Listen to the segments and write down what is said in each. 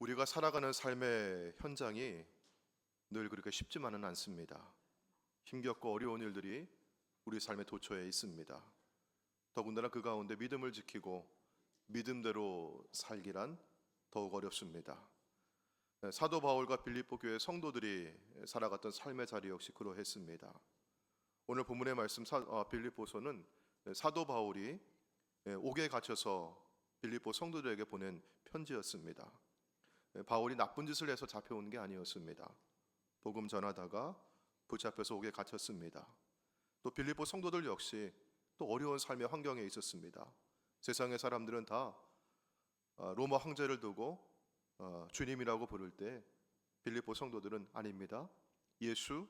우리가 살아가는 삶의 현장이 늘 그렇게 쉽지만은 않습니다. 힘겹고 어려운 일들이 우리 삶의 도처에 있습니다. 더군다나 그 가운데 믿음을 지키고 믿음대로 살기란 더욱 어렵습니다. 사도 바울과 빌립보 교회 성도들이 살아갔던 삶의 자리 역시 그러했습니다. 오늘 본문의 말씀 빌립보서는 사도 바울이 옥에 갇혀서 빌립보 성도들에게 보낸 편지였습니다. 바울이 나쁜 짓을 해서 잡혀온 게 아니었습니다. 복음 전하다가 붙잡혀서 옥에 갇혔습니다. 또 빌립보 성도들 역시 또 어려운 삶의 환경에 있었습니다. 세상의 사람들은 다 로마 황제를 두고 주님이라고 부를 때 빌립보 성도들은 아닙니다. 예수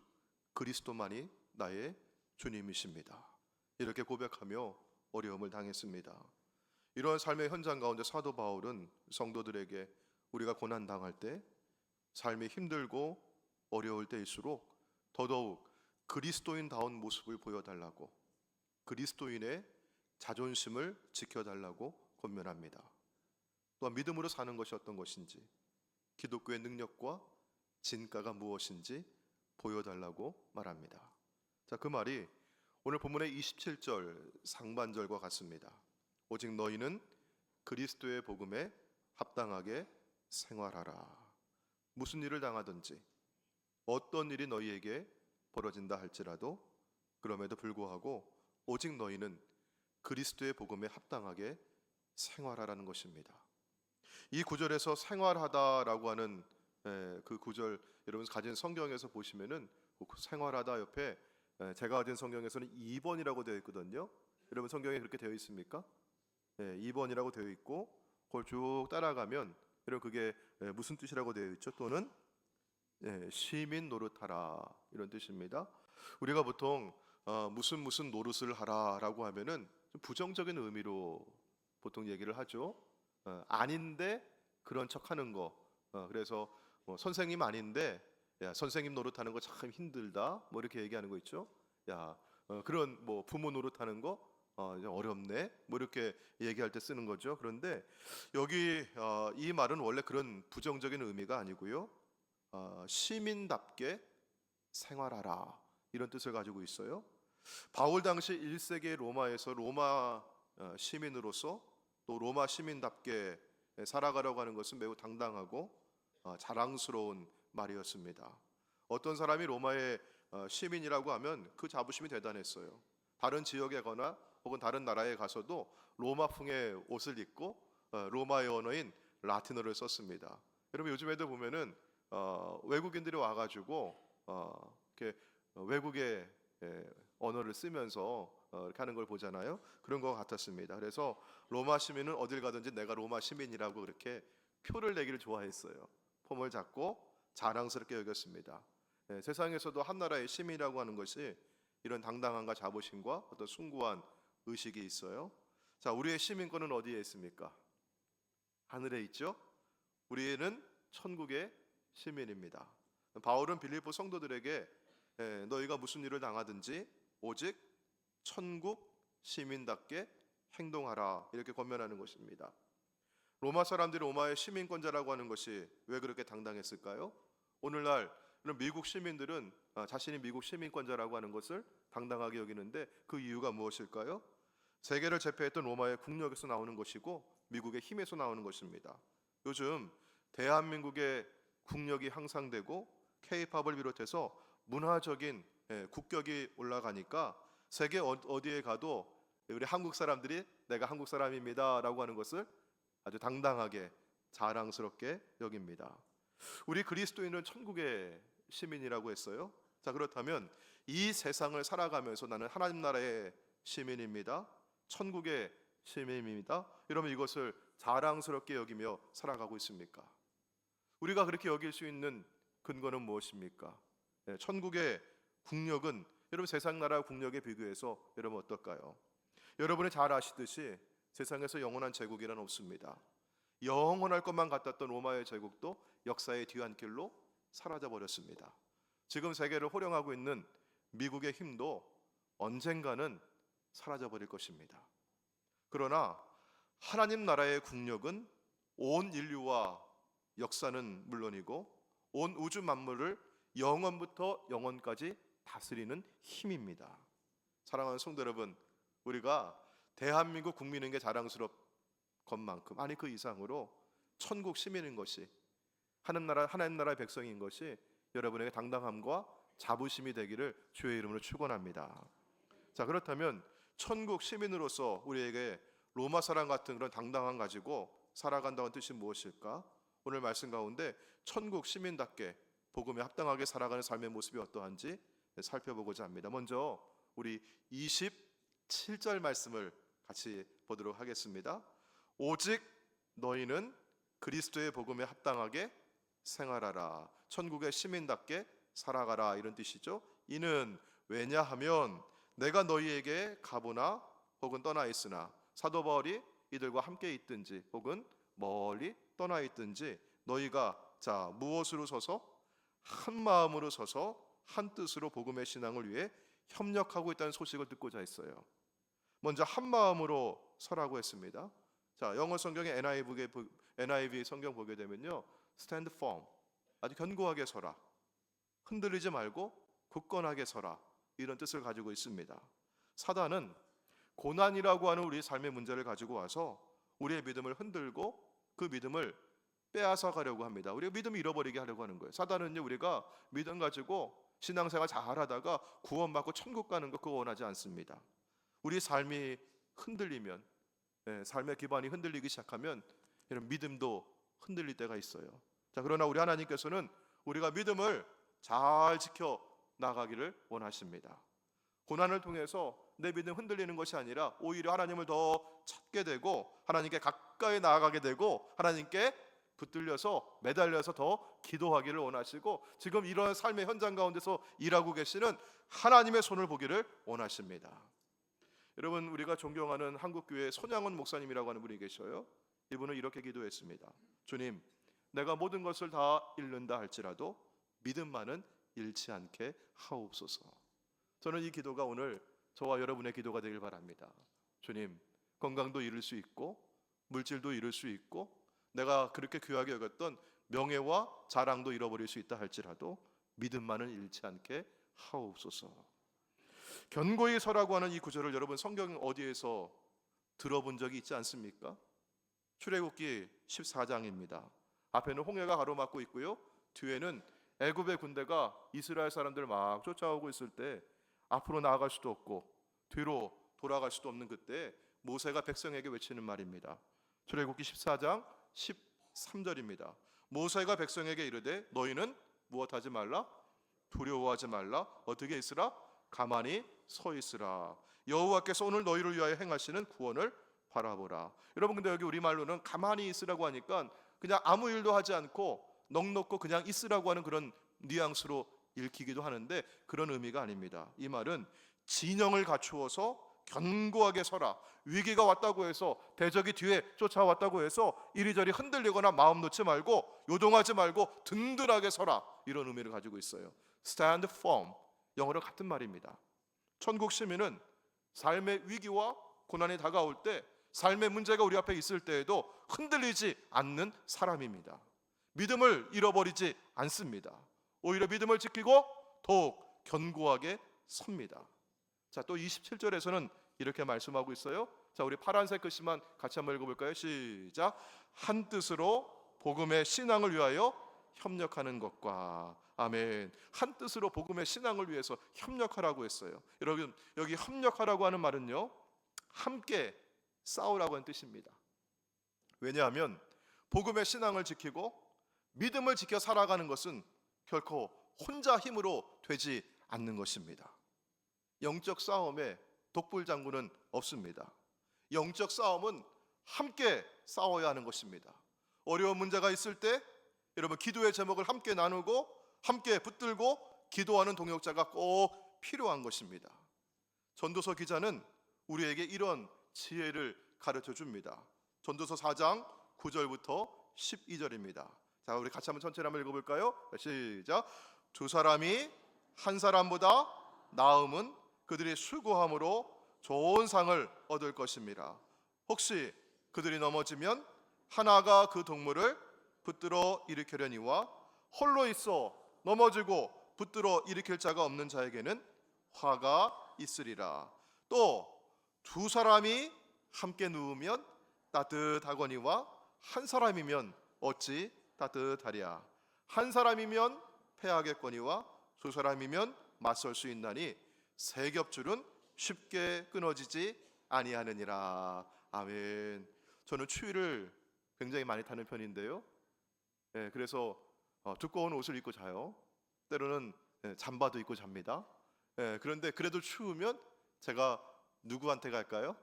그리스도만이 나의 주님이십니다. 이렇게 고백하며 어려움을 당했습니다. 이러한 삶의 현장 가운데 사도 바울은 성도들에게 우리가 고난당할 때, 삶이 힘들고 어려울 때일수록 더더욱 그리스도인다운 모습을 보여달라고, 그리스도인의 자존심을 지켜달라고 권면합니다. 또한 믿음으로 사는 것이 어떤 것인지, 기독교의 능력과 진가가 무엇인지 보여달라고 말합니다. 자, 그 말이 오늘 본문의 27절 상반절과 같습니다. 오직 너희는 그리스도의 복음에 합당하게 생활하라. 무슨 일을 당하든지 어떤 일이 너희에게 벌어진다 할지라도 그럼에도 불구하고 오직 너희는 그리스도의 복음에 합당하게 생활하라는 것입니다. 이 구절에서 생활하다라고 하는 그 구절, 여러분 가진 성경에서 보시면은 생활하다 옆에 제가 가진 성경에서는 2번이라고 되어 있거든요. 여러분 성경에 그렇게 되어 있습니까? 2번이라고 되어 있고 그걸 쭉 따라가면 여러분 그게 무슨 뜻이라고 되어 있죠? 또는 시민 노릇하라 이런 뜻입니다. 우리가 보통 무슨 노릇을 하라라고 하면은 좀 부정적인 의미로 보통 얘기를 하죠. 아닌데 그런 척하는 거. 그래서 선생님 아닌데 야, 선생님 노릇하는 거 참 힘들다. 뭐 이렇게 얘기하는 거 있죠. 야, 그런 뭐 부모 노릇하는 거 어렵네. 뭐 이렇게 얘기할 때 쓰는 거죠. 그런데 여기 이 말은 원래 그런 부정적인 의미가 아니고요. 시민답게 생활하라 이런 뜻을 가지고 있어요. 바울 당시 1세기 로마에서 로마 시민으로서 또 로마 시민답게 살아가려고 하는 것은 매우 당당하고 자랑스러운 말이었습니다. 어떤 사람이 로마의 시민이라고 하면 그 자부심이 대단했어요. 다른 지역에 거나 혹은 다른 나라에 가서도 로마풍의 옷을 입고 로마의 언어인 라틴어를 썼습니다. 여러분 요즘에도 보면은 외국인들이 와가지고 이렇게 외국의 언어를 쓰면서 이렇게 하는 걸 보잖아요. 그런 것 같았습니다. 그래서 로마 시민은 어딜 가든지 내가 로마 시민이라고 그렇게 표를 내기를 좋아했어요. 폼을 잡고 자랑스럽게 여겼습니다. 세상에서도 한 나라의 시민이라고 하는 것이 이런 당당함과 자부심과 어떤 숭고한 의식이 있어요. 자, 우리의 시민권은 어디에 있습니까? 하늘에 있죠. 우리는 천국의 시민입니다. 바울은 빌립보 성도들에게 너희가 무슨 일을 당하든지 오직 천국 시민답게 행동하라 이렇게 권면하는 것입니다. 로마 사람들이 로마의 시민권자라고 하는 것이 왜 그렇게 당당했을까요? 오늘날 미국 시민들은 자신이 미국 시민권자라고 하는 것을 당당하게 여기는데 그 이유가 무엇일까요? 세계를 제패했던 로마의 국력에서 나오는 것이고 미국의 힘에서 나오는 것입니다. 요즘 대한민국의 국력이 향상되고 K-팝을 비롯해서 문화적인 국격이 올라가니까 세계 어디에 가도 우리 한국 사람들이 내가 한국 사람입니다 라고 하는 것을 아주 당당하게 자랑스럽게 여깁니다. 우리 그리스도인은 천국의 시민이라고 했어요. 자, 그렇다면 이 세상을 살아가면서 나는 하나님 나라의 시민입니다. 천국의 시민입니다. 여러분 이것을 자랑스럽게 여기며 살아가고 있습니까? 우리가 그렇게 여길 수 있는 근거는 무엇입니까? 천국의 국력은 여러분 세상 나라 국력에 비교해서 여러분 어떨까요? 여러분이 잘 아시듯이 세상에서 영원한 제국이란 없습니다. 영원할 것만 같았던 로마의 제국도 역사의 뒤안길로 사라져 버렸습니다. 지금 세계를 호령하고 있는 미국의 힘도 언젠가는 사라져 버릴 것입니다. 그러나 하나님 나라의 국력은 온 인류와 역사는 물론이고 온 우주 만물을 영원부터 영원까지 다스리는 힘입니다. 사랑하는 성도 여러분, 우리가 대한민국 국민인 게 자랑스럽 것만큼, 아니 그 이상으로 천국 시민인 것이, 하나님 나라의 백성인 것이 여러분에게 당당함과 자부심이 되기를 주의 이름으로 축원합니다. 자, 그렇다면 천국 시민으로서 우리에게 로마 사람 같은 그런 당당함 가지고 살아간다는 뜻이 무엇일까? 오늘 말씀 가운데 천국 시민답게 복음에 합당하게 살아가는 삶의 모습이 어떠한지 살펴보고자 합니다. 먼저 우리 27절 말씀을 같이 보도록 하겠습니다. 오직 너희는 그리스도의 복음에 합당하게 생활하라. 천국의 시민답게 살아가라, 이런 뜻이죠. 이는 왜냐하면 내가 너희에게 가보나 혹은 떠나 있으나 사도 바울이 이들과 함께 있든지 혹은 멀리 떠나 있든지 너희가 자 무엇으로 서서 한 마음으로 서서 한 뜻으로 복음의 신앙을 위해 협력하고 있다는 소식을 듣고자 했어요. 먼저 한 마음으로 서라고 했습니다. 자, 영어 성경의 NIV 성경 보게 되면요, stand firm, 아주 견고하게 서라, 흔들리지 말고 굳건하게 서라, 이런 뜻을 가지고 있습니다. 사단은 고난이라고 하는 우리 삶의 문제를 가지고 와서 우리의 믿음을 흔들고 그 믿음을 빼앗아 가려고 합니다. 우리가 믿음을 잃어버리게 하려고 하는 거예요. 사단은요, 우리가 믿음 가지고 신앙생활 잘하다가 구원받고 천국 가는 거 그거 원하지 않습니다. 우리 삶이 흔들리면, 삶의 기반이 흔들리기 시작하면 이런 믿음도 흔들릴 때가 있어요. 자, 그러나 우리 하나님께서는 우리가 믿음을 잘 지켜 나가기를 원하십니다. 고난을 통해서 내 믿음 흔들리는 것이 아니라 오히려 하나님을 더 찾게 되고 하나님께 가까이 나아가게 되고 하나님께 붙들려서 매달려서 더 기도하기를 원하시고 지금 이런 삶의 현장 가운데서 일하고 계시는 하나님의 손을 보기를 원하십니다. 여러분, 우리가 존경하는 한국교회 손양원 목사님이라고 하는 분이 계셔요. 이분은 이렇게 기도했습니다. 주님, 내가 모든 것을 다 잃는다 할지라도 믿음만은 잃지 않게 하옵소서. 저는 이 기도가 오늘 저와 여러분의 기도가 되길 바랍니다. 주님, 건강도 잃을 수 있고 물질도 잃을 수 있고 내가 그렇게 귀하게 여겼던 명예와 자랑도 잃어버릴 수 있다 할지라도 믿음만은 잃지 않게 하옵소서. 견고히 서라고 하는 이 구절을 여러분 성경 어디에서 들어본 적이 있지 않습니까? 출애굽기 14장입니다. 앞에는 홍해가 가로막고 있고요, 뒤에는 애굽의 군대가 이스라엘 사람들 막 쫓아오고 있을 때 앞으로 나아갈 수도 없고 뒤로 돌아갈 수도 없는 그때 모세가 백성에게 외치는 말입니다. 출애굽기 14장 13절입니다. 모세가 백성에게 이르되 너희는 무엇하지 말라? 두려워하지 말라. 어떻게 있으라? 가만히 서 있으라. 여호와께서 오늘 너희를 위하여 행하시는 구원을 바라보라. 여러분, 근데 여기 우리말로는 가만히 있으라고 하니까 그냥 아무 일도 하지 않고 넋놓고 그냥 있으라고 하는 그런 뉘앙스로 읽히기도 하는데 그런 의미가 아닙니다. 이 말은 진영을 갖추어서 견고하게 서라. 위기가 왔다고 해서 대적이 뒤에 쫓아왔다고 해서 이리저리 흔들리거나 마음 놓지 말고 요동하지 말고 든든하게 서라, 이런 의미를 가지고 있어요. Stand firm, 영어로 같은 말입니다. 천국 시민은 삶의 위기와 고난이 다가올 때, 삶의 문제가 우리 앞에 있을 때에도 흔들리지 않는 사람입니다. 믿음을 잃어버리지 않습니다. 오히려 믿음을 지키고 더욱 견고하게 섭니다. 자, 또 27절에서는 이렇게 말씀하고 있어요. 자, 우리 파란색 글씨만 같이 한번 읽어볼까요? 시작. 한 뜻으로 복음의 신앙을 위하여 협력하는 것과, 아멘. 한 뜻으로 복음의 신앙을 위해서 협력하라고 했어요. 여러분, 여기 협력하라고 하는 말은요, 함께 싸우라고 하는 뜻입니다. 왜냐하면 복음의 신앙을 지키고 믿음을 지켜 살아가는 것은 결코 혼자 힘으로 되지 않는 것입니다. 영적 싸움에 독불장군은 없습니다. 영적 싸움은 함께 싸워야 하는 것입니다. 어려운 문제가 있을 때 여러분, 기도의 제목을 함께 나누고 함께 붙들고 기도하는 동역자가 꼭 필요한 것입니다. 전도서 기자는 우리에게 이런 지혜를 가르쳐 줍니다. 전도서 4장 9절부터 12절입니다. 자, 우리 같이 한번 천천히 한번 읽어볼까요? 시작. 두 사람이 한 사람보다 나음은 그들이 수고함으로 좋은 상을 얻을 것입니다. 혹시 그들이 넘어지면 하나가 그 동물을 붙들어 일으키려니와 홀로 있어 넘어지고 붙들어 일으킬 자가 없는 자에게는 화가 있으리라. 또 두 사람이 함께 누우면 따뜻하거니와 한 사람이면 어찌 따뜻하랴. 한 사람이면 패하겠거니와 두 사람이면 맞설 수 있나니 세 겹줄은 쉽게 끊어지지 아니하느니라. 아멘. 저는 추위를 굉장히 많이 타는 편인데요. 그래서 두꺼운 옷을 입고 자요. 때로는 잠바도 입고 잡니다. 그런데 그래도 추우면 제가 누구한테 갈까요?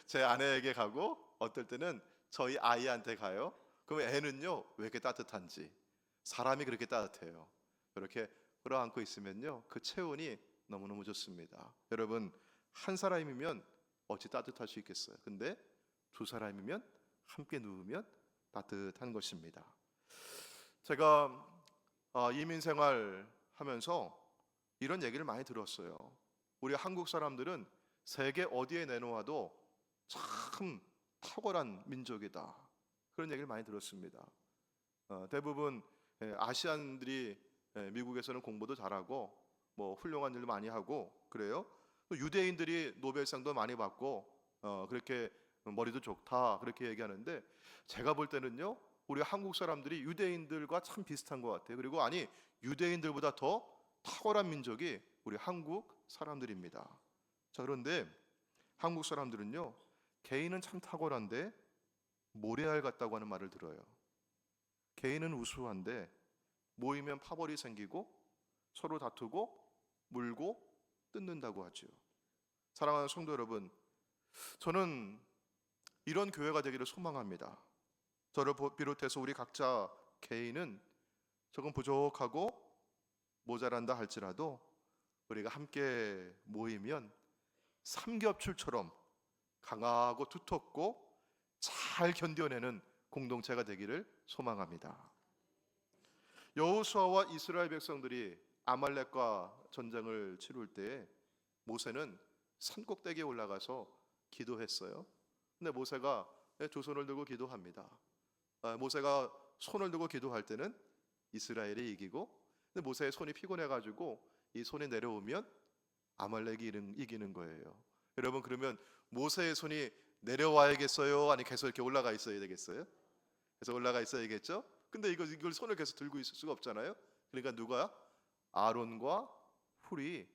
제 아내에게 가고 어떨 때는 저희 아이한테 가요. 그럼 애는요 왜 이렇게 따뜻한지, 사람이 그렇게 따뜻해요. 이렇게 끌어안고 있으면요 그 체온이 너무너무 좋습니다. 여러분, 한 사람이면 어찌 따뜻할 수 있겠어요. 근데 두 사람이면 함께 누우면 따뜻한 것입니다. 제가 이민 생활 하면서 이런 얘기를 많이 들었어요. 우리 한국 사람들은 세계 어디에 내놓아도 참 탁월한 민족이다, 그런 얘기를 많이 들었습니다. 대부분 아시안들이 미국에서는 공부도 잘하고 뭐 훌륭한 일도 많이 하고 그래요. 또 유대인들이 노벨상도 많이 받고 그렇게 머리도 좋다, 그렇게 얘기하는데 제가 볼 때는요 우리 한국 사람들이 유대인들과 참 비슷한 것 같아요. 그리고 아니, 유대인들보다 더 탁월한 민족이 우리 한국 사람들입니다. 자, 그런데 한국 사람들은요 개인은 참 탁월한데 모래알 같다고 하는 말을 들어요. 개인은 우수한데 모이면 파벌이 생기고 서로 다투고 물고 뜯는다고 하죠. 사랑하는 성도 여러분, 저는 이런 교회가 되기를 소망합니다. 저를 비롯해서 우리 각자 개인은 조금 부족하고 모자란다 할지라도 우리가 함께 모이면 삼겹줄처럼 강하고 두텁고 잘 견뎌내는 공동체가 되기를 소망합니다. 여호수아와 이스라엘 백성들이 아말렉과 전쟁을 치룰 때 모세는 산꼭대기에 올라가서 기도했어요. 근데 모세가 두 손을 들고 기도합니다. 모세가 손을 들고 기도할 때는 이스라엘이 이기고, 근데 모세의 손이 피곤해가지고 이 손이 내려오면 아말렉이 이기는 거예요. 여러분, 그러면 모세의 손이 내려와야겠어요? 아니 계속 이렇게 올라가 있어야 되겠어요? 그래서 올라가 있어야겠죠? 근데 이걸 손을 계속 들고 있을 수가 없잖아요. 그러니까 누가? 아론과 훌이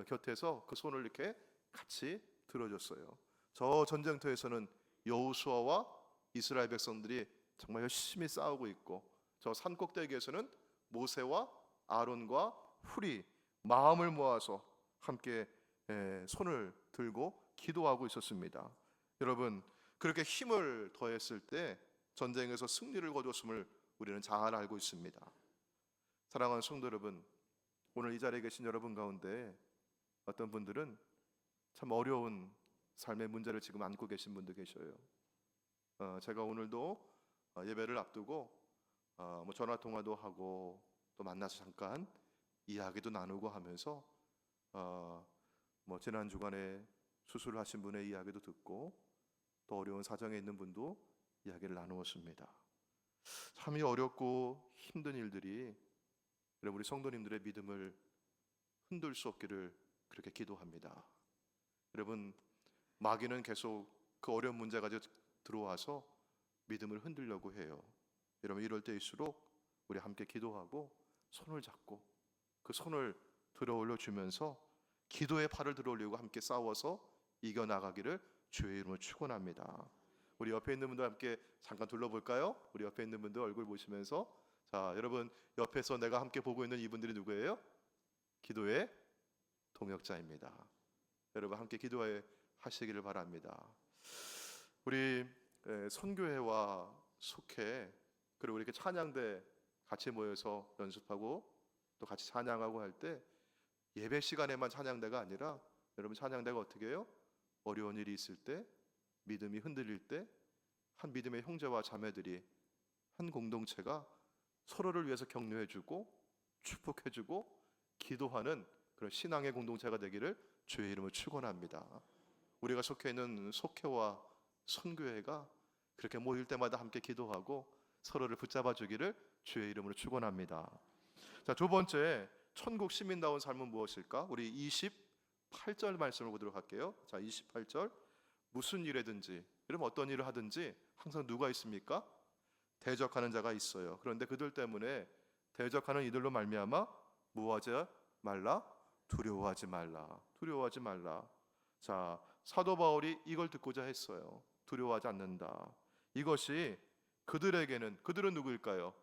곁에서 그 손을 이렇게 같이 들어줬어요. 저 전쟁터에서는 여호수아와 이스라엘 백성들이 정말 열심히 싸우고 있고, 저 산꼭대기에서는 모세와 아론과 훌이 마음을 모아서 함께 손을 들고 기도하고 있었습니다. 여러분, 그렇게 힘을 더했을 때 전쟁에서 승리를 거뒀음을 우리는 잘 알고 있습니다. 사랑하는 성도 여러분, 오늘 이 자리에 계신 여러분 가운데 어떤 분들은 참 어려운 삶의 문제를 지금 안고 계신 분도 계셔요. 제가 오늘도 예배를 앞두고 뭐 전화 통화도 하고 또 만나서 잠깐 이야기도 나누고 하면서 뭐 지난 주간에 수술을 하신 분의 이야기도 듣고 또 어려운 사정에 있는 분도 이야기를 나누었습니다. 참 이 어렵고 힘든 일들이 우리 성도님들의 믿음을 흔들 수 없기를 그렇게 기도합니다. 여러분, 마귀는 계속 그 어려운 문제 가지고 들어와서 믿음을 흔들려고 해요. 여러분, 이럴 때일수록 우리 함께 기도하고 손을 잡고 그 손을 들어 올려 주면서 기도의 팔을 들어 올리고 함께 싸워서 이겨나가기를 주의 이름으로 축원합니다. 우리 옆에 있는 분들 함께 잠깐 둘러볼까요? 우리 옆에 있는 분들 얼굴 보시면서, 자, 여러분 옆에서 내가 함께 보고 있는 이분들이 누구예요? 기도의 동역자입니다. 여러분 함께 기도해 하시기를 바랍니다. 우리 선교회와 속회, 그리고 이렇게 찬양대 같이 모여서 연습하고 또 같이 찬양하고 할 때 예배 시간에만 찬양대가 아니라 여러분 찬양대가 어떻게 해요? 어려운 일이 있을 때, 믿음이 흔들릴 때 한 믿음의 형제와 자매들이, 한 공동체가 서로를 위해서 격려해주고 축복해주고 기도하는 그런 신앙의 공동체가 되기를 주의 이름으로 축원합니다. 우리가 속해 있는 속회와 선교회가 그렇게 모일 때마다 함께 기도하고 서로를 붙잡아 주기를 주의 이름으로 축원합니다. 자, 두 번째, 천국 시민다운 삶은 무엇일까? 우리 28절 말씀을 보도록 할게요. 자, 28절. 무슨 일이든지, 여러분 어떤 일을 하든지 항상 누가 있습니까? 대적하는 자가 있어요. 그런데 그들 때문에 대적하는 이들로 말미암아 무하지 말라, 두려워하지 말라, 두려워하지 말라. 자, 사도 바울이 이걸 듣고자 했어요. 두려워하지 않는다. 이것이 그들에게는, 그들은 누구일까요?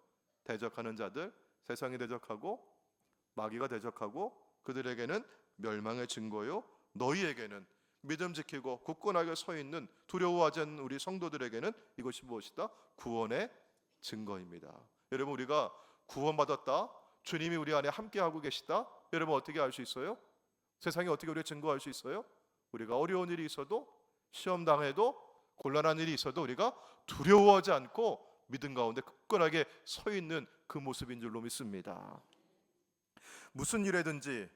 대적하는 자들, 세상이 대적하고 마귀가 대적하고 그들에게는 멸망의 증거요, 너희에게는 믿음 지키고 굳건하게 서 있는 두려워하지 않는 우리 성도들에게는 이것이 무엇이다? 구원의 증거입니다. 여러분, 우리가 구원받았다, 주님이 우리 안에 함께하고 계시다, 여러분 어떻게 알 수 있어요? 세상에 어떻게 우리가 증거할 수 있어요? 우리가 어려운 일이 있어도, 시험 당해도, 곤란한 일이 있어도 우리가 두려워하지 않고 믿음 가운데 굳건하게 서 있는 그 모습인 줄로 믿습니다. 무슨 일이든지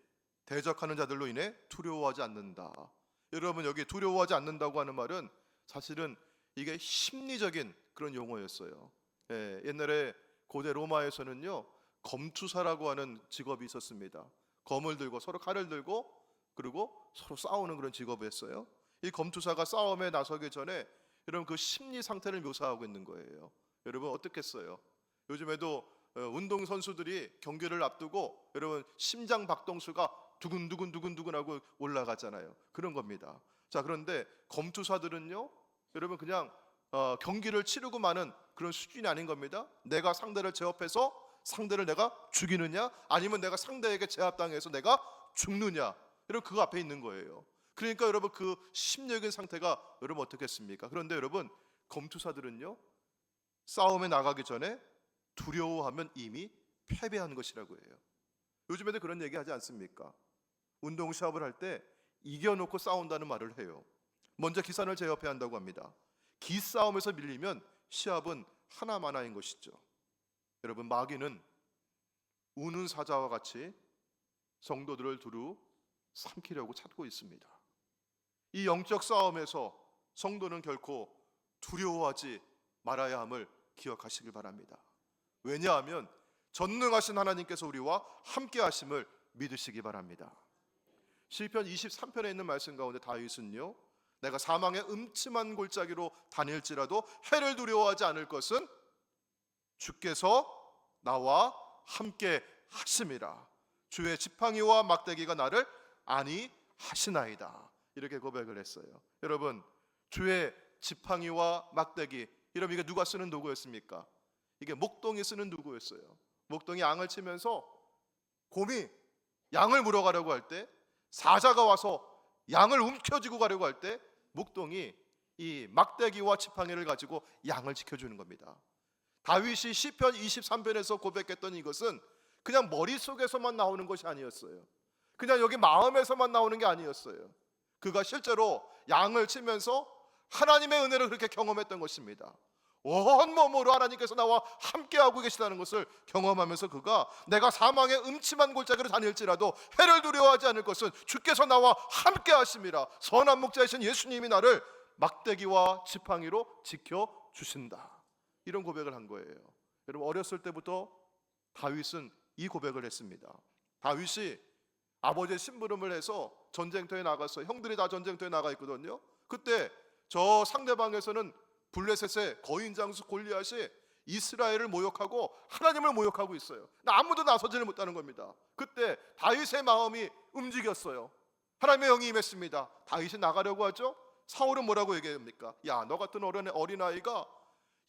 대적하는 자들로 인해 두려워하지 않는다. 여러분, 여기 두려워하지 않는다고 하는 말은 사실은 이게 심리적인 그런 용어였어요. 옛날에 고대 로마에서는요, 검투사라고 하는 직업이 있었습니다. 검을 들고 서로 칼을 들고 그리고 서로 싸우는 그런 직업이었어요. 이 검투사가 싸움에 나서기 전에 여러분 그 심리 상태를 묘사하고 있는 거예요. 여러분 어떻겠어요? 요즘에도 운동 선수들이 경기를 앞두고 여러분 심장 박동수가 두근두근 하고 올라가잖아요. 그런 겁니다. 자, 그런데 검투사들은요, 여러분 그냥 경기를 치르고 마는 그런 수준이 아닌 겁니다. 내가 상대를 제압해서 상대를 내가 죽이느냐, 아니면 내가 상대에게 제압당해서 내가 죽느냐, 여러분 그거 앞에 있는 거예요. 그러니까 여러분 그 심리적인 상태가 여러분 어떻겠습니까? 그런데 여러분 검투사들은요, 싸움에 나가기 전에 두려워하면 이미 패배한 것이라고 해요. 요즘에도 그런 얘기 하지 않습니까? 운동 시합을 할 때 이겨놓고 싸운다는 말을 해요. 먼저 기산을 제압해야 한다고 합니다. 기싸움에서 밀리면 시합은 하나마나인 것이죠. 여러분, 마귀는 우는 사자와 같이 성도들을 두루 삼키려고 찾고 있습니다. 이 영적 싸움에서 성도는 결코 두려워하지 말아야 함을 기억하시길 바랍니다. 왜냐하면 전능하신 하나님께서 우리와 함께 하심을 믿으시기 바랍니다. 시편 23편에 있는 말씀 가운데 다윗은요, 내가 사망의 음침한 골짜기로 다닐지라도 해를 두려워하지 않을 것은 주께서 나와 함께 하심이라. 주의 지팡이와 막대기가 나를 안위하시나이다. 이렇게 고백을 했어요. 여러분, 주의 지팡이와 막대기, 여러분 이게 누가 쓰는 도구였습니까? 이게 목동이 쓰는 도구였어요. 목동이 양을 치면서 곰이 양을 물어가려고 할 때, 사자가 와서 양을 움켜쥐고 가려고 할 때 목동이 이 막대기와 지팡이를 가지고 양을 지켜주는 겁니다. 다윗이 시편 23편에서 고백했던 이것은 그냥 머릿속에서만 나오는 것이 아니었어요. 그냥 여기 마음에서만 나오는 게 아니었어요. 그가 실제로 양을 치면서 하나님의 은혜를 그렇게 경험했던 것입니다. 온몸으로 하나님께서 나와 함께하고 계시다는 것을 경험하면서 그가 내가 사망의 음침한 골짜기로 다닐지라도 해를 두려워하지 않을 것은 주께서 나와 함께하심이라. 선한 목자이신 예수님이 나를 막대기와 지팡이로 지켜주신다. 이런 고백을 한 거예요. 여러분, 어렸을 때부터 다윗은 이 고백을 했습니다. 다윗이 아버지의 심부름을 해서 전쟁터에 나가서, 형들이 다 전쟁터에 나가 있거든요. 그때 저 상대방에서는 블레셋의 거인 장수 골리앗이 이스라엘을 모욕하고 하나님을 모욕하고 있어요. 아무도 나서지를 못하는 겁니다. 그때 다윗의 마음이 움직였어요. 하나님의 영이 임했습니다. 다윗이 나가려고 하죠. 사울은 뭐라고 얘기합니까? 야, 너 같은 어린아이가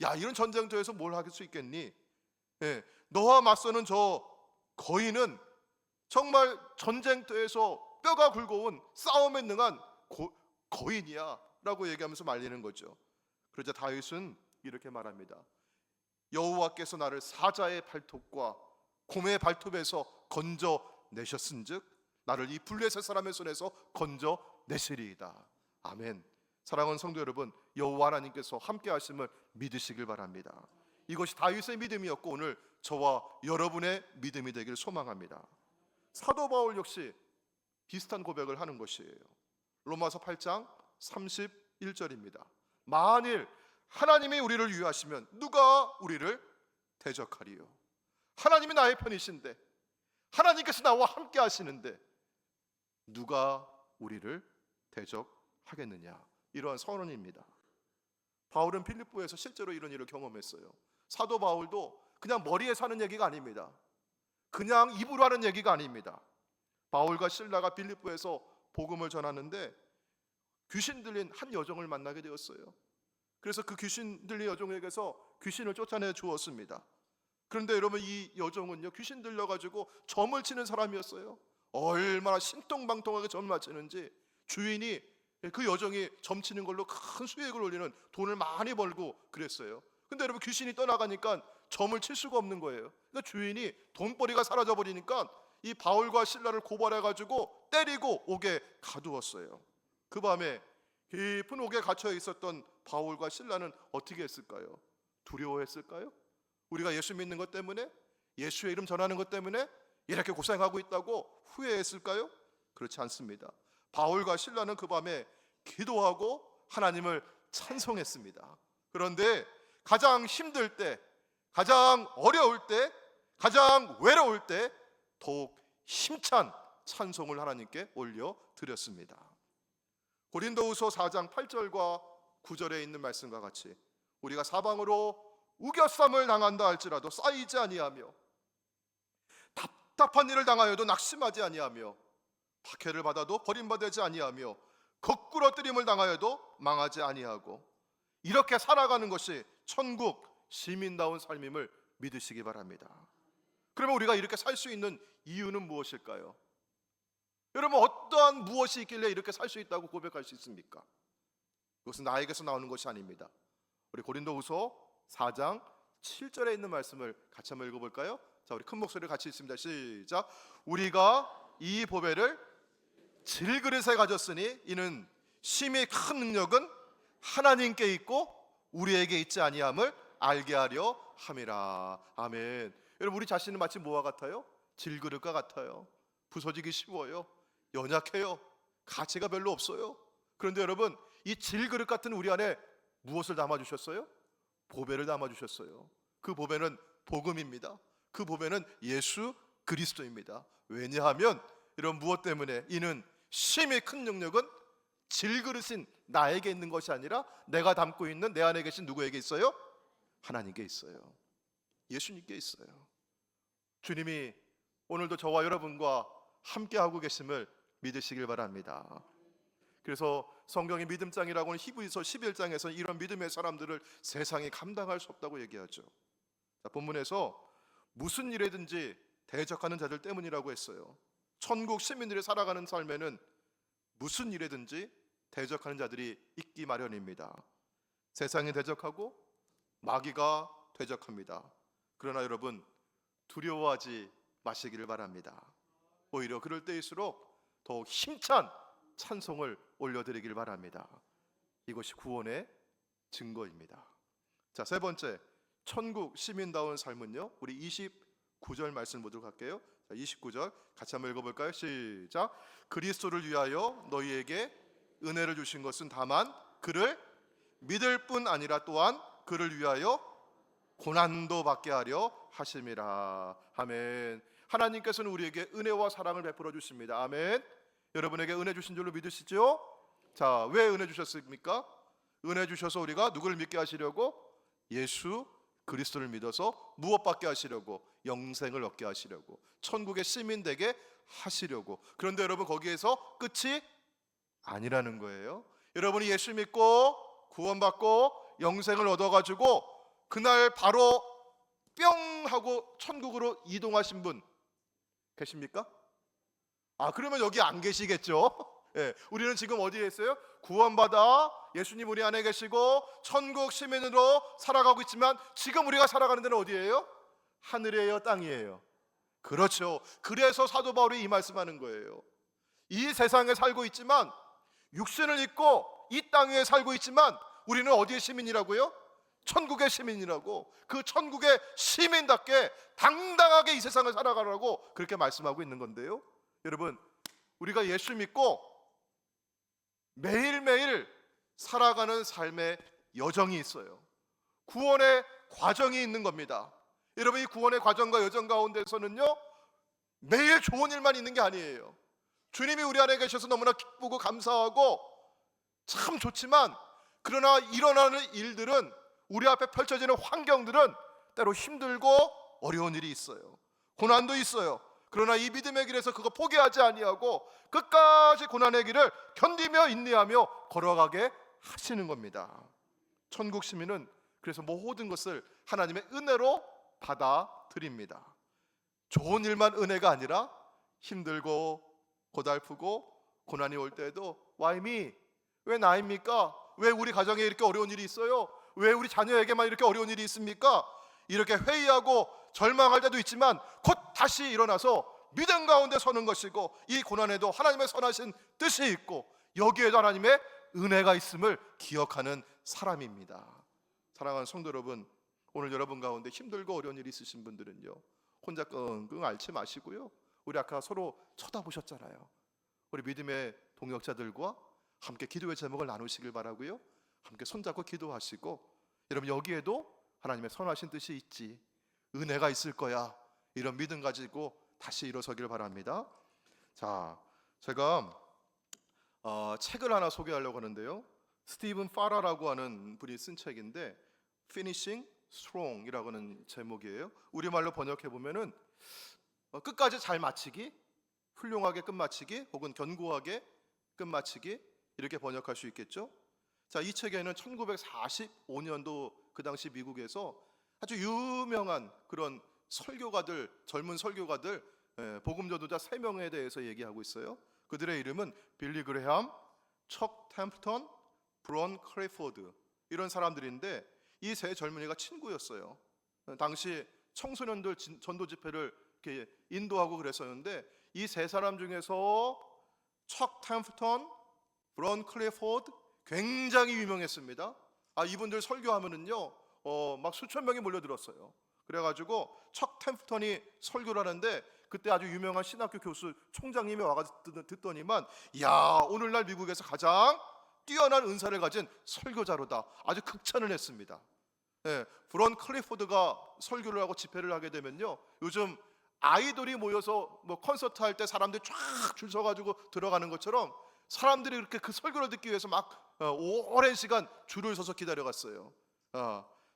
야, 이런 전쟁터에서 뭘 할 수 있겠니? 너와 맞서는 저 거인은 정말 전쟁터에서 뼈가 굵어온 싸움에 능한 거인이야 라고 얘기하면서 말리는 거죠. 그러자 다윗은 이렇게 말합니다. 여호와께서 나를 사자의 발톱과 곰의 발톱에서 건져내셨은즉 나를 이 블레셋 사람의 손에서 건져내시리이다. 아멘. 사랑하는 성도 여러분, 여호와 하나님께서 함께 하심을 믿으시길 바랍니다. 이것이 다윗의 믿음이었고 오늘 저와 여러분의 믿음이 되길 소망합니다. 사도 바울 역시 비슷한 고백을 하는 것이에요. 로마서 8장 31절입니다. 만일 하나님이 우리를 위하시면 누가 우리를 대적하리요? 하나님이 나의 편이신데, 하나님께서 나와 함께 하시는데 누가 우리를 대적하겠느냐? 이러한 선언입니다. 바울은 빌립보에서 실제로 이런 일을 경험했어요. 사도 바울도 그냥 머리에 사는 얘기가 아닙니다. 그냥 입으로 하는 얘기가 아닙니다. 바울과 실라가 빌립보에서 복음을 전하는데 귀신 들린 한 여종을 만나게 되었어요. 그래서 그 귀신 들린 여종에게서 귀신을 쫓아내 주었습니다. 그런데 여러분, 이 여종은요, 귀신 들려가지고 점을 치는 사람이었어요. 얼마나 신통방통하게 점을 맞히는지 주인이 그 여종이 점 치는 걸로 큰 수익을 올리는, 돈을 많이 벌고 그랬어요. 근데 여러분, 귀신이 떠나가니까 점을 칠 수가 없는 거예요. 그러니까 주인이 돈벌이가 사라져 버리니까 이 바울과 실라를 고발해가지고 때리고 옥에 가두었어요. 그 밤에 깊은 옥에 갇혀 있었던 바울과 실라는 어떻게 했을까요? 두려워했을까요? 우리가 예수 믿는 것 때문에, 예수의 이름 전하는 것 때문에 이렇게 고생하고 있다고 후회했을까요? 그렇지 않습니다. 바울과 실라는 그 밤에 기도하고 하나님을 찬송했습니다. 그런데 가장 힘들 때, 가장 어려울 때, 가장 외로울 때 더욱 힘찬 찬송을 하나님께 올려드렸습니다. 고린도후서 4장 8절과 9절에 있는 말씀과 같이 우리가 사방으로 우겨쌈을 당한다 할지라도 쌓이지 아니하며, 답답한 일을 당하여도 낙심하지 아니하며, 박해를 받아도 버림받지 아니하며, 거꾸로 뜨림을 당하여도 망하지 아니하고, 이렇게 살아가는 것이 천국 시민다운 삶임을 믿으시기 바랍니다. 그러면 우리가 이렇게 살 수 있는 이유는 무엇일까요? 여러분, 어떠한 무엇이 있길래 이렇게 살 수 있다고 고백할 수 있습니까? 그것은 나에게서 나오는 것이 아닙니다. 우리 고린도후서 4장 7절에 있는 말씀을 같이 한번 읽어볼까요? 자, 우리 큰 목소리로 같이 읽습니다. 시작. 우리가 이 보배를 질그릇에 가졌으니 이는 심히 큰 능력은 하나님께 있고 우리에게 있지 아니함을 알게 하려 함이라. 아멘. 여러분, 우리 자신은 마치 뭐와 같아요? 질그릇과 같아요. 부서지기 쉬워요. 연약해요. 가치가 별로 없어요. 그런데 여러분, 이 질그릇 같은 우리 안에 무엇을 담아주셨어요? 보배를 담아주셨어요. 그 보배는 복음입니다. 그 보배는 예수 그리스도입니다. 왜냐하면 이런 무엇 때문에? 이는 심히 큰 능력은 질그릇인 나에게 있는 것이 아니라 내가 담고 있는 내 안에 계신 누구에게 있어요? 하나님께 있어요. 예수님께 있어요. 주님이 오늘도 저와 여러분과 함께하고 계심을 믿으시길 바랍니다. 그래서 성경의 믿음장이라고 하는 히브리서 11장에서 이런 믿음의 사람들을 세상이 감당할 수 없다고 얘기하죠. 자, 본문에서 무슨 일에든지 대적하는 자들 때문이라고 했어요. 천국 시민들이 살아가는 삶에는 무슨 일에든지 대적하는 자들이 있기 마련입니다. 세상이 대적하고 마귀가 대적합니다. 그러나 여러분, 두려워하지 마시기를 바랍니다. 오히려 그럴 때일수록 더욱 힘찬 찬송을 올려드리길 바랍니다. 이것이 구원의 증거입니다. 자, 세 번째, 천국 시민다운 삶은요, 우리 29절 말씀 보도록 할게요. 자, 29절 같이 한번 읽어볼까요? 시작. 그리스도를 위하여 너희에게 은혜를 주신 것은 다만 그를 믿을 뿐 아니라 또한 그를 위하여 고난도 받게 하려 하심이라. 아멘. 하나님께서는 우리에게 은혜와 사랑을 베풀어 주십니다. 아멘. 여러분에게 은혜 주신 줄로 믿으시죠? 자, 왜 은혜 주셨습니까? 은혜 주셔서 우리가 누구를 믿게 하시려고? 예수 그리스도를 믿어서 무엇 받게 하시려고? 영생을 얻게 하시려고, 천국의 시민 되게 하시려고. 그런데 여러분, 거기에서 끝이 아니라는 거예요. 여러분이 예수 믿고 구원받고 영생을 얻어가지고 그날 바로 뿅 하고 천국으로 이동하신 분 계십니까? 아, 그러면 여기 안 계시겠죠? 예, 우리는 지금 어디에 있어요? 구원받아 예수님 우리 안에 계시고 천국 시민으로 살아가고 있지만 지금 우리가 살아가는 데는 어디예요? 하늘이에요, 땅이에요? 그렇죠. 그래서 사도 바울이 이 말씀하는 거예요. 이 세상에 살고 있지만, 육신을 입고 이 땅 위에 살고 있지만 우리는 어디의 시민이라고요? 천국의 시민이라고. 그 천국의 시민답게 당당하게 이 세상을 살아가라고 그렇게 말씀하고 있는 건데요. 여러분, 우리가 예수 믿고 매일매일 살아가는 삶의 여정이 있어요. 구원의 과정이 있는 겁니다. 여러분, 이 구원의 과정과 여정 가운데서는요, 매일 좋은 일만 있는 게 아니에요. 주님이 우리 안에 계셔서 너무나 기쁘고 감사하고 참 좋지만, 그러나 일어나는 일들은, 우리 앞에 펼쳐지는 환경들은 때로 힘들고 어려운 일이 있어요. 고난도 있어요. 그러나 이 믿음의 길에서 그거 포기하지 아니하고 끝까지 고난의 길을 견디며 인내하며 걸어가게 하시는 겁니다. 천국 시민은 그래서 모든 것을 하나님의 은혜로 받아들입니다. 좋은 일만 은혜가 아니라 힘들고 고달프고 고난이 올 때에도 Why me? 왜 나입니까? 왜 우리 가정에 이렇게 어려운 일이 있어요? 왜 우리 자녀에게만 이렇게 어려운 일이 있습니까? 이렇게 회의하고 절망할 때도 있지만 곧 다시 일어나서 믿음 가운데 서는 것이고, 이 고난에도 하나님의 선하신 뜻이 있고 여기에도 하나님의 은혜가 있음을 기억하는 사람입니다. 사랑하는 성도 여러분, 오늘 여러분 가운데 힘들고 어려운 일이 있으신 분들은요, 혼자 끙끙 앓지 마시고요, 우리 아까 서로 쳐다보셨잖아요. 우리 믿음의 동역자들과 함께 기도의 제목을 나누시길 바라고요, 함께 손잡고 기도하시고, 여러분 여기에도 하나님의 선하신 뜻이 있지, 은혜가 있을 거야, 이런 믿음 가지고 다시 일어서길 바랍니다. 자, 제가 책을 하나 소개하려고 하는데요, 스티븐 파라라고 하는 분이 쓴 책인데 Finishing Strong이라고 하는 제목이에요. 우리말로 번역해 보면은 끝까지 잘 마치기, 훌륭하게 끝마치기, 혹은 견고하게 끝마치기, 이렇게 번역할 수 있겠죠. 자, 이 책에는 1945년도 그 당시 미국에서 아주 유명한 그런 설교가들, 젊은 설교가들, 복음 전도자 3명에 대해서 얘기하고 있어요. 그들의 이름은 빌리 그레함, 척 템플턴, 브론 크레포드, 이런 사람들인데 이 세 젊은이가 친구였어요. 당시 청소년들 전도 집회를 이렇게 인도하고 그랬었는데 이 세 사람 중에서 척 템플턴, 브론 크레포드 굉장히 유명했습니다. 이분들 설교하면은요, 막 수천 명이 몰려들었어요. 그래가지고 척 템플턴이 설교를 하는데 그때 아주 유명한 신학교 교수 총장님이 와가지고 듣더니만, 야, 오늘날 미국에서 가장 뛰어난 은사를 가진 설교자로다, 아주 극찬을 했습니다. 브론 클리포드가 설교를 하고 집회를 하게 되면요, 요즘 아이돌이 모여서 뭐 콘서트 할 때 사람들이 쫙 줄 서가지고 들어가는 것처럼 사람들이 그렇게 그 설교를 듣기 위해서 막 오랜 시간 줄을 서서 기다려갔어요.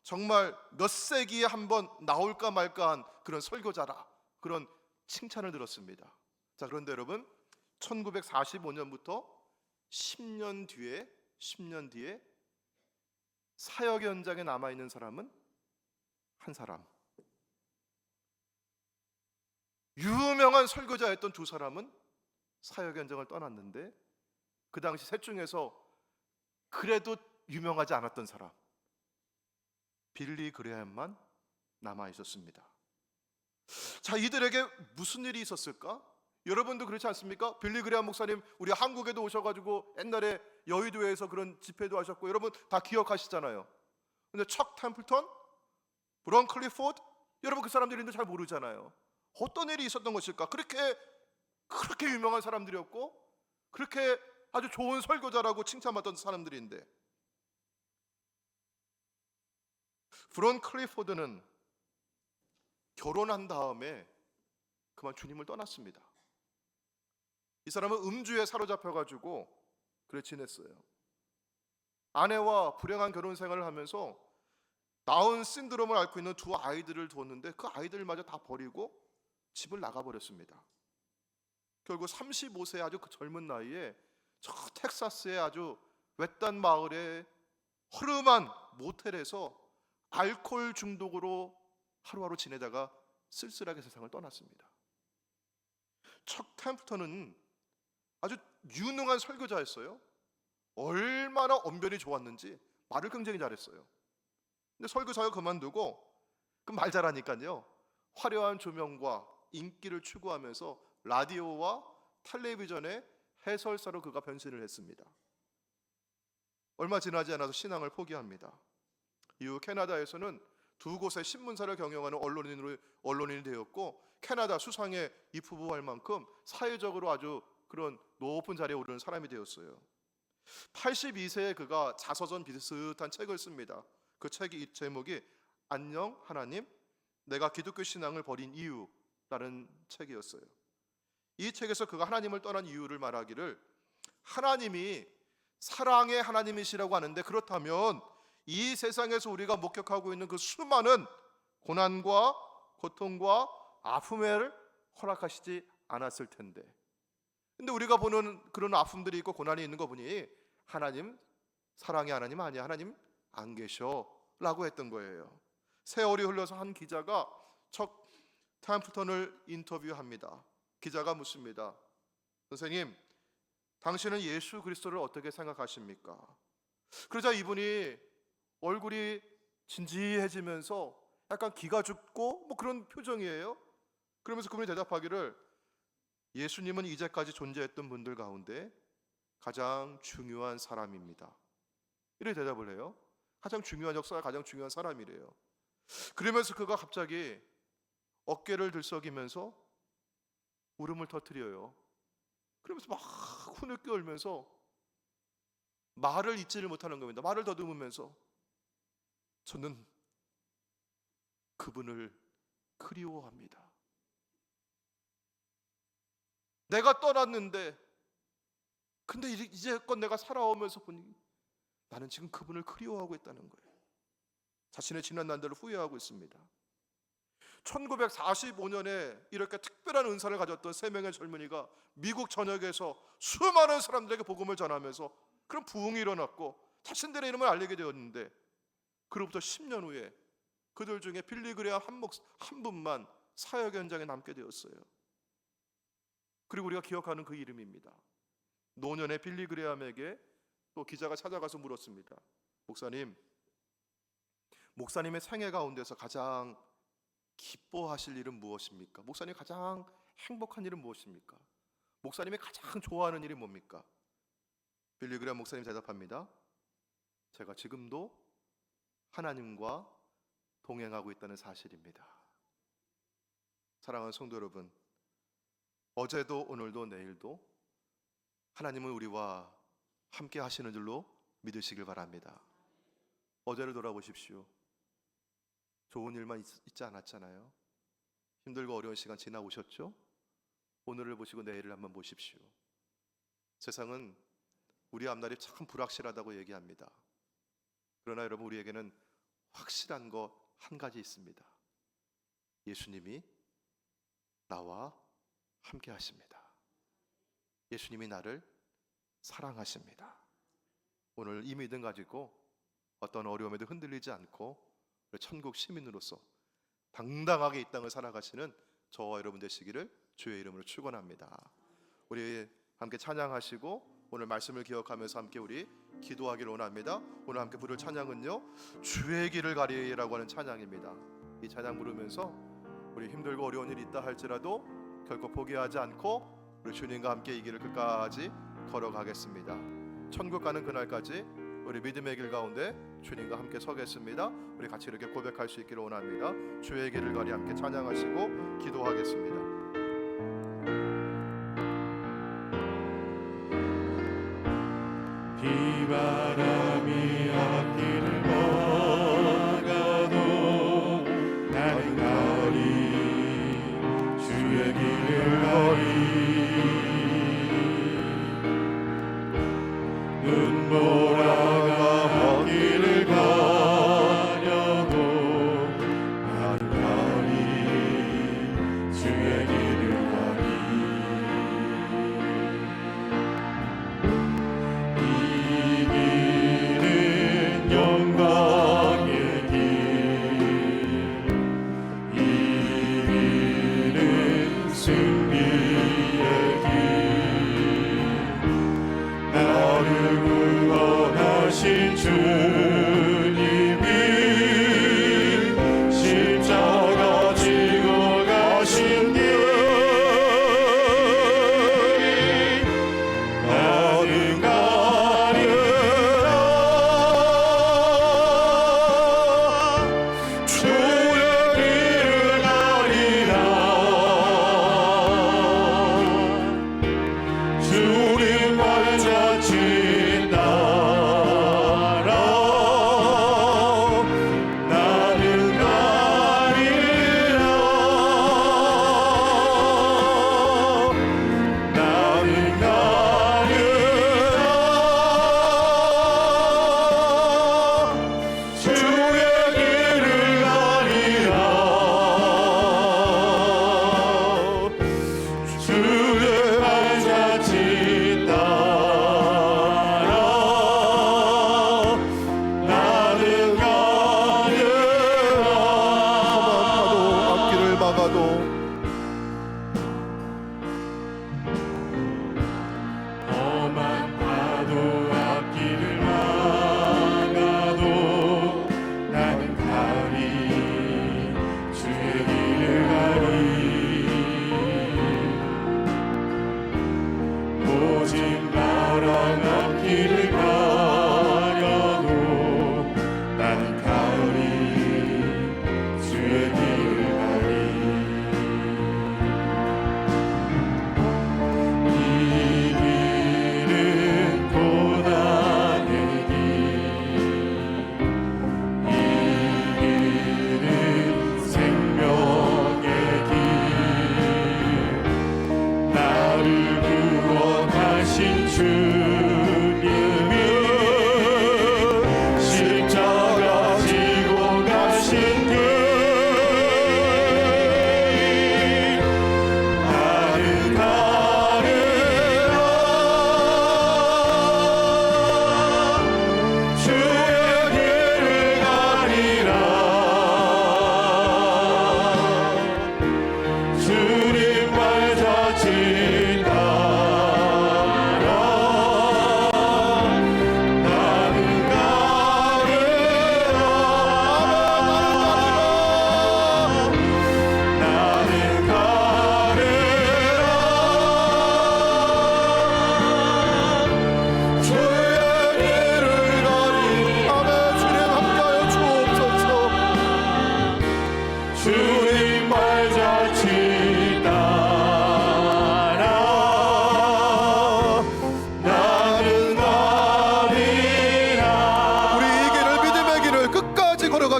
정말 몇 세기에 한번 나올까 말까한 그런 설교자라, 그런 칭찬을 들었습니다. 자, 그런데 여러분, 1945년부터 10년 뒤에 사역 현장에 남아있는 사람은 한 사람, 유명한 설교자였던 두 사람은 사역 현장을 떠났는데 그 당시 셋 중에서 그래도 유명하지 않았던 사람, 빌리 그레함만 남아 있었습니다. 자, 이들에게 무슨 일이 있었을까? 여러분도 그렇지 않습니까? 빌리 그레함 목사님 우리 한국에도 오셔가지고 옛날에 여의도에서 그런 집회도 하셨고 여러분 다 기억하시잖아요. 근데 척 템플턴, 브론 클리포드, 여러분 그 사람들 이름도 잘 모르잖아요. 어떤 일이 있었던 것일까? 그렇게 유명한 사람들이었고 그렇게 아주 좋은 설교자라고 칭찬받던 사람들인데, 브론 클리포드는 결혼한 다음에 그만 주님을 떠났습니다. 이 사람은 음주에 사로잡혀가지고 그래 지냈어요. 아내와 불행한 결혼 생활을 하면서 다운 신드롬을 앓고 있는 두 아이들을 뒀는데 그 아이들마저 다 버리고 집을 나가버렸습니다. 결국 35세 아주 그 젊은 나이에 저 텍사스의 아주 외딴 마을의 허름한 모텔에서 알코올 중독으로 하루하루 지내다가 쓸쓸하게 세상을 떠났습니다. 척 템플턴은 아주 유능한 설교자였어요. 얼마나 언변이 좋았는지 말을 굉장히 잘했어요. 근데 설교사가 그만두고 그 말 잘하니까요, 화려한 조명과 인기를 추구하면서 라디오와 텔레비전의 해설사로 그가 변신을 했습니다. 얼마 지나지 않아서 신앙을 포기합니다. 이후 캐나다에서는 두 곳의 신문사를 경영하는 언론인이 되었고 캐나다 수상에 입후보할 만큼 사회적으로 아주 그런 높은 자리에 오르는 사람이 되었어요. 82세에 그가 자서전 비슷한 책을 씁니다. 그 책이 제목이 안녕 하나님, 내가 기독교 신앙을 버린 이유라는 책이었어요. 이 책에서 그가 하나님을 떠난 이유를 말하기를, 하나님이 사랑의 하나님이시라고 하는데 그렇다면 이 세상에서 우리가 목격하고 있는 그 수많은 고난과 고통과 아픔을 허락하시지 않았을 텐데, 근데 우리가 보는 그런 아픔들이 있고 고난이 있는 거 보니 하나님, 사랑의 하나님 아니야, 하나님 안 계셔 라고 했던 거예요. 세월이 흘러서 한 기자가 척 템플턴을 인터뷰합니다. 기자가 묻습니다. 선생님, 당신은 예수 그리스도를 어떻게 생각하십니까? 그러자 이분이 얼굴이 진지해지면서 약간 기가 죽고 뭐 그런 표정이에요. 그러면서 그분이 대답하기를, 예수님은 이제까지 존재했던 분들 가운데 가장 중요한 사람입니다. 이렇게 대답을 해요. 가장 중요한 역사가 가장 중요한 사람이래요. 그러면서 그가 갑자기 어깨를 들썩이면서 울음을 터뜨려요. 그러면서 막 훈을 껴울면서 말을 잇지를 못하는 겁니다. 말을 더듬으면서, 저는 그분을 그리워합니다. 내가 떠났는데, 근데 이제껏 내가 살아오면서 보니 나는 지금 그분을 그리워하고 있다는 거예요. 자신의 지난 날들을 후회하고 있습니다. 1945년에 이렇게 특별한 은사를 가졌던 세 명의 젊은이가 미국 전역에서 수많은 사람들에게 복음을 전하면서 그런 부흥이 일어났고 자신들의 이름을 알리게 되었는데, 그로부터 10년 후에 그들 중에 빌리 그레함 한 분만 사역 현장에 남게 되었어요. 그리고 우리가 기억하는 그 이름입니다. 노년의 빌리 그레함에게 또 기자가 찾아가서 물었습니다. 목사님의 생애 가운데서 가장 기뻐하실 일은 무엇입니까? 목사님 가장 행복한 일은 무엇입니까? 목사님이 가장 좋아하는 일이 뭡니까? 빌리 그레함 목사님 대답합니다. 제가 지금도 하나님과 동행하고 있다는 사실입니다. 사랑하는 성도 여러분, 어제도 오늘도 내일도 하나님은 우리와 함께 하시는 줄로 믿으시길 바랍니다. 어제를 돌아보십시오. 좋은 일만 있지 않았잖아요. 힘들고 어려운 시간 지나오셨죠? 오늘을 보시고 내일을 한번 보십시오. 세상은 우리 앞날이 참 불확실하다고 얘기합니다. 그러나 여러분, 우리에게는 확실한 거 한 가지 있습니다. 예수님이 나와 함께 하십니다. 예수님이 나를 사랑하십니다. 오늘 이 믿음 가지고 어떤 어려움에도 흔들리지 않고 천국 시민으로서 당당하게 이 땅을 살아가시는 저와 여러분 되시기를 주의 이름으로 축원합니다. 우리 함께 찬양하시고 오늘 말씀을 기억하면서 함께 우리 기도하기를 원합니다. 오늘 함께 부를 찬양은요, 주의 길을 가리라고 하는 찬양입니다. 이 찬양 부르면서 우리 힘들고 어려운 일이 있다 할지라도 결코 포기하지 않고 우리 주님과 함께 이 길을 끝까지 걸어가겠습니다. 천국 가는 그날까지 우리 믿음의 길 가운데 주님과 함께 서겠습니다. 우리 같이 이렇게 고백할 수 있기를 원합니다. 주의 길을 가리 함께 찬양하시고 기도하겠습니다. 비바람이 앞길을 막아도 나는 가리 주의 길을 가리 눈보라가 앞길을 가려도 나는 가리 주의 길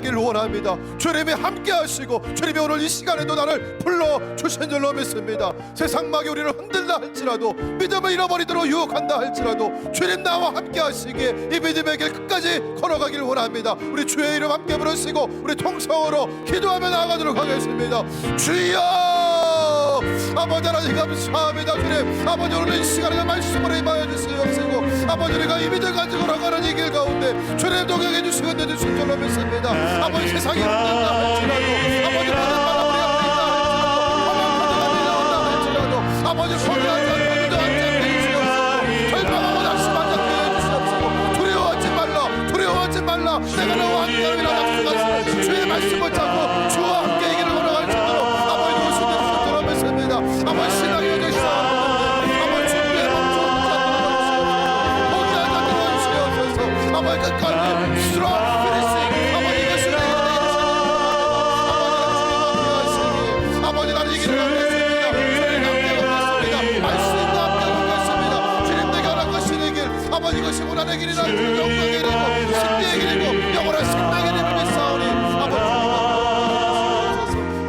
걸어가길 원합니다. 주님이 함께 하시고 주님이 오늘 이 시간에도 나를 불러주신 줄로 믿습니다. 세상 막이 우리를 흔들다 할지라도, 믿음을 잃어버리도록 유혹한다 할지라도 주님 나와 함께 하시기에 이 믿음의 길 끝까지 걸어가길 원합니다. 우리 주의 이름 함께 부르시고 우리 통성으로 기도하며 나아가도록 하겠습니다. 주여, 아버지 하나님 감사합니다. 주님, 아버지 오늘 이 시간에 말씀으로 임하여 주시옵시고, 아버지 우리가 이 믿음 가지고 걸어가는 이 길 가운데 주님 동행해 주시고 내주신 줄로 믿습니다. 아버지 세상이 힘든다 할지라도, 아버지 모든 바람 우리 앞에 있다 할지라도, 아버지 포기하지 않고 기도하지 않게 해주시옵시고, 절망하고 낙심하지 않게 해주시옵시고, 두려워하지 말라 내가 너와 함께하리라 약속하시는 주의 말씀을 잡고 주와 함께 이 길을 걸어갈 수 있도록 아버지 도우시는 줄로 믿습니다. 아버지 신앙이 되시옵소서. 아버지 준비의 멈추지 않도록 포기하지 않도록 주시옵소서. 아버지 끝까지 strong finishing, 아버지 이것을 내게 되시옵소서. 아버지 나는 이 길을 가겠습니다. 주님 함께 가겠습니다. 말씀과 함께 가겠습니다. 주님 내게 허락하시는 길, 아버지 이것이 고난의 길이나 영광의 길이고 승리의 길이고 영원한 생명의 길을 믿사오니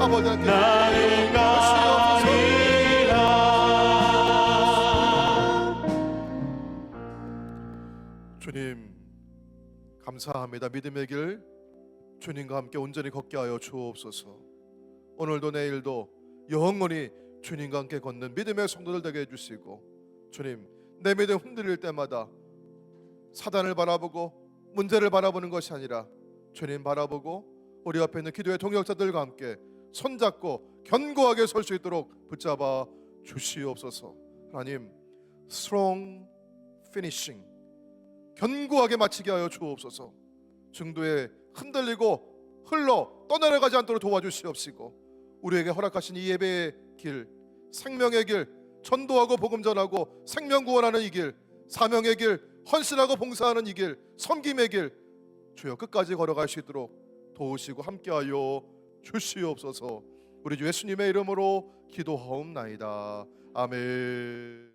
아버지 함께 주시옵소서. 주님 감사합니다. 믿음의 길 주님과 함께 온전히 걷게 하여 주옵소서. 오늘도 내일도 영원히 주님과 함께 걷는 믿음의 성도들 되게 해주시고, 주님 내 믿음 흔들릴 때마다 사단을 바라보고 문제를 바라보는 것이 아니라 주님 바라보고 우리 앞에 있는 기도의 동역자들과 함께 손잡고 견고하게 설 수 있도록 붙잡아 주시옵소서. 하나님 strong finishing, 견고하게 마치게 하여 주옵소서. 중도에 흔들리고 흘러 떠내려가지 않도록 도와주시옵시고, 우리에게 허락하신 이 예배의 길, 생명의 길, 전도하고 복음 전하고 생명 구원하는 이 길, 사명의 길, 헌신하고 봉사하는 이 길, 섬김의 길, 주여 끝까지 걸어갈 수 있도록 도우시고 함께하여 주시옵소서. 우리 주 예수님의 이름으로 기도하옵나이다. 아멘.